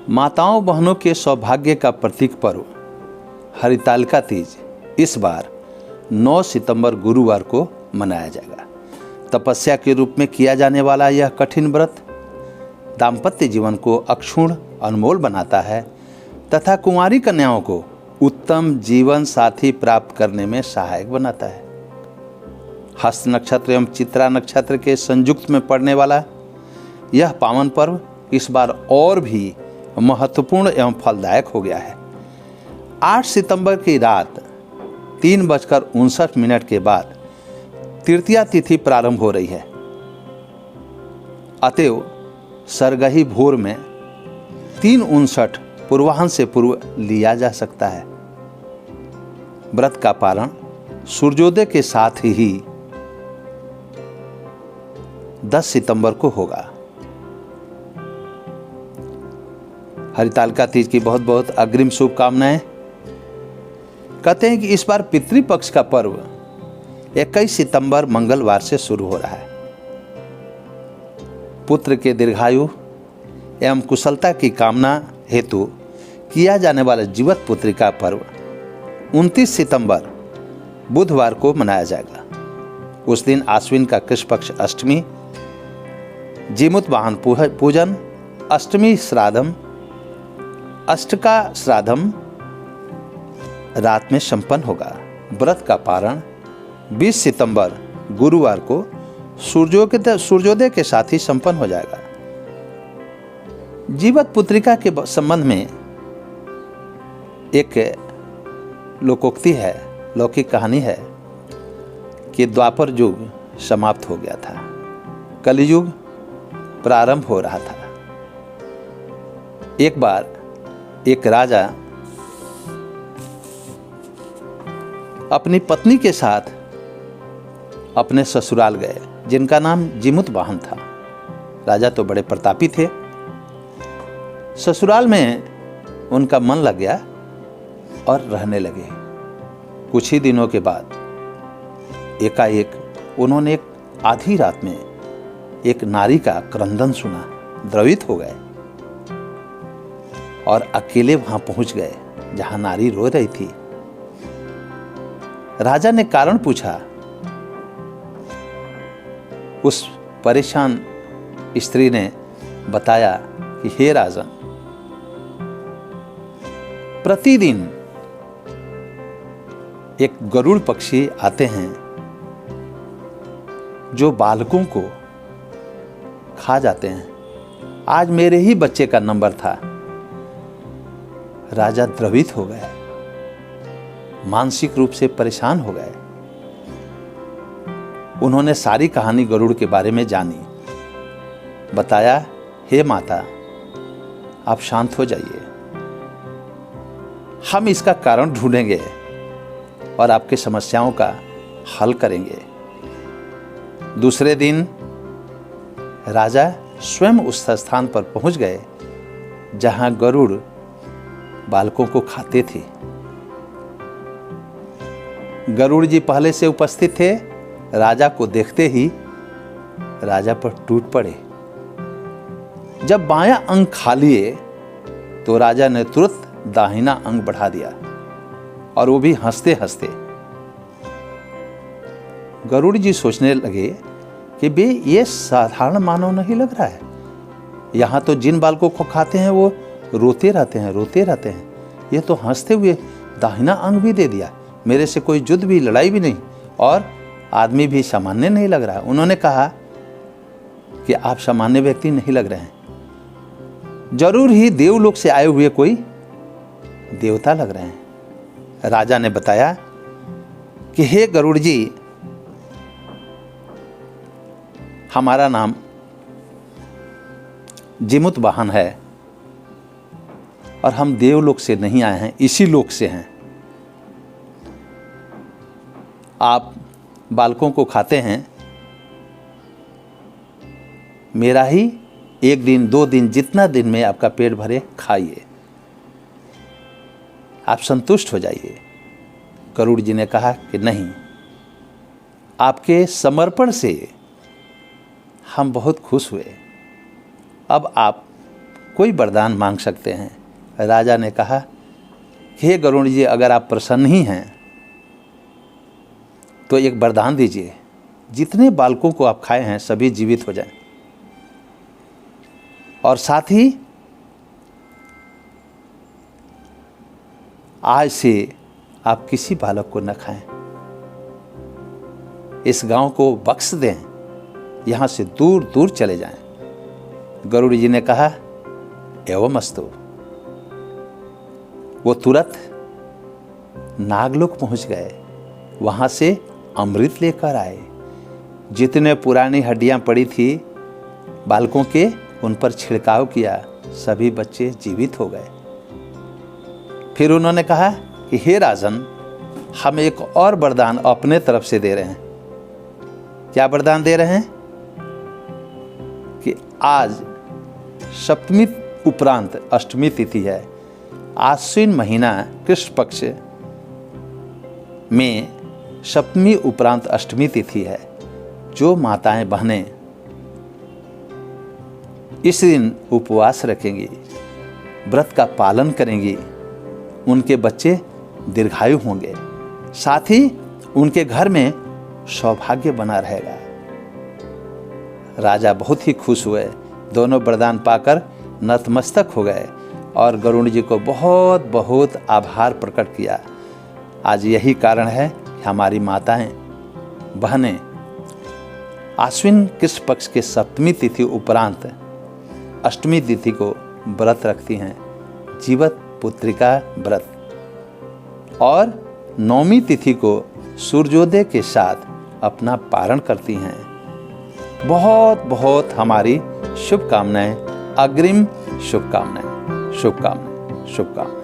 माताओं बहनों के सौभाग्य का प्रतीक पर्व हरितालिका तीज इस बार 9 सितंबर गुरुवार को मनाया जाएगा। तपस्या के रूप में किया जाने वाला यह कठिन व्रत दाम्पत्य जीवन को अक्षुण्ण अनमोल बनाता है तथा कुंवारी कन्याओं को उत्तम जीवन साथी प्राप्त करने में सहायक बनाता है। हस्त नक्षत्र एवं चित्रा नक्षत्र के संयुक्त में पड़ने वाला यह पावन पर्व इस बार और भी महत्वपूर्ण एवं फलदायक हो गया है। 8 सितंबर की रात 3:59 के बाद तृतीया तिथि प्रारंभ हो रही है। अतएव सरगही भोर में 3:59 पूर्वाह्न से पूर्व लिया जा सकता है। व्रत का पारण सूर्योदय के साथ ही 10 सितंबर को होगा। हरितालिका तीज की बहुत बहुत अग्रिम शुभकामनाएं। कहते हैं कि इस बार पितृपक्ष का पर्व 21 सितंबर मंगलवार से शुरू हो रहा है। पुत्र के दीर्घायु एवं कुशलता की कामना हेतु किया जाने वाला जीवत पुत्री का पर्व 29 सितंबर बुधवार को मनाया जाएगा। उस दिन आश्विन का कृष्ण पक्ष अष्टमी, जीमूत वाहन पूजन, अष्टमी श्राद्धम, अष्टका श्राद्धम रात में संपन्न होगा। व्रत का पारण 20 सितंबर गुरुवार को सूर्योदय के साथ ही संपन्न हो जाएगा। जीवत पुत्रिका के संबंध में एक लोकोक्ति है, लौकिक कहानी है कि द्वापर युग समाप्त हो गया था, कलियुग प्रारंभ हो रहा था। एक बार एक राजा अपनी पत्नी के साथ अपने ससुराल गए, जिनका नाम जीमूत वाहन था। राजा तो बड़े प्रतापी थे। ससुराल में उनका मन लग गया और रहने लगे। कुछ ही दिनों के बाद एकाएक उन्होंने एक आधी रात में एक नारी का क्रंदन सुना, द्रवित हो गए और अकेले वहां पहुंच गए जहां नारी रो रही थी। राजा ने कारण पूछा। उस परेशान स्त्री ने बताया कि हे राजन, प्रतिदिन एक गरुड़ पक्षी आते हैं जो बालकों को खा जाते हैं। आज मेरे ही बच्चे का नंबर था। राजा द्रवित हो गए, मानसिक रूप से परेशान हो गए। उन्होंने सारी कहानी गरुड़ के बारे में जानी। बताया, हे माता, आप शांत हो जाइए, हम इसका कारण ढूंढेंगे और आपकी समस्याओं का हल करेंगे। दूसरे दिन राजा स्वयं उस स्थान पर पहुंच गए जहां गरुड़ बालकों को खाते थे। गरुड़ जी पहले से उपस्थित थे। राजा को देखते ही राजा पर टूट पड़े। जब बायां अंग खा लिए तो राजा ने तुरंत दाहिना अंग बढ़ा दिया, और वो भी हंसते हंसते। गरुड़ जी सोचने लगे कि बे ये साधारण मानव नहीं लग रहा है। यहां तो जिन बालकों को खाते हैं वो रोते रहते हैं। ये तो हंसते हुए दाहिना अंग भी दे दिया। मेरे से कोई युद्ध भी, लड़ाई भी नहीं, और आदमी भी सामान्य नहीं लग रहा है। उन्होंने कहा कि आप सामान्य व्यक्ति नहीं लग रहे हैं, जरूर ही देवलोक से आए हुए कोई देवता लग रहे हैं। राजा ने बताया कि हे गरुड़ जी, हमारा नाम जीमूत वाहन है और हम देवलोक से नहीं आए हैं, इसी लोक से हैं। आप बालकों को खाते हैं, मेरा ही 1 दिन 2 दिन जितना दिन में आपका पेट भरे खाइए, आप संतुष्ट हो जाइए। गरुड़ जी ने कहा कि नहीं, आपके समर्पण से हम बहुत खुश हुए। अब आप कोई वरदान मांग सकते हैं। राजा ने कहा, हे गरुड़ जी, अगर आप प्रसन्न ही हैं तो एक वरदान दीजिए, जितने बालकों को आप खाए हैं सभी जीवित हो जाएं, और साथ ही आज से आप किसी बालक को न खाएं, इस गांव को बख्श दें, यहां से दूर दूर चले जाएं। गरुड़ जी ने कहा, एवं अस्तु। वो तुरंत नागलोक पहुंच गए, वहां से अमृत लेकर आए। जितने पुरानी हड्डियां पड़ी थी बालकों के, उन पर छिड़काव किया, सभी बच्चे जीवित हो गए। फिर उन्होंने कहा कि हे राजन, हम एक और वरदान अपने तरफ से दे रहे हैं। क्या वरदान दे रहे हैं? कि आज सप्तमी उपरांत अष्टमी तिथि है, आश्विन महीना कृष्ण पक्ष में सप्तमी उपरांत अष्टमी तिथि है। जो माताएं बहनें इस दिन उपवास रखेंगी, व्रत का पालन करेंगी, उनके बच्चे दीर्घायु होंगे, साथ ही उनके घर में सौभाग्य बना रहेगा। राजा बहुत ही खुश हुए, दोनों वरदान पाकर नतमस्तक हो गए और गरुड़ जी को बहुत बहुत आभार प्रकट किया। आज यही कारण है कि हमारी माताएं बहनें आश्विन कृष्ण पक्ष के सप्तमी तिथि उपरांत अष्टमी तिथि को व्रत रखती हैं, जीवत पुत्रिका व्रत, और नौमी तिथि को सूर्योदय के साथ अपना पारण करती हैं। बहुत बहुत हमारी शुभकामनाएं, अग्रिम शुभकामनाएं, शुभकामनाएं, शुभकामनाएं।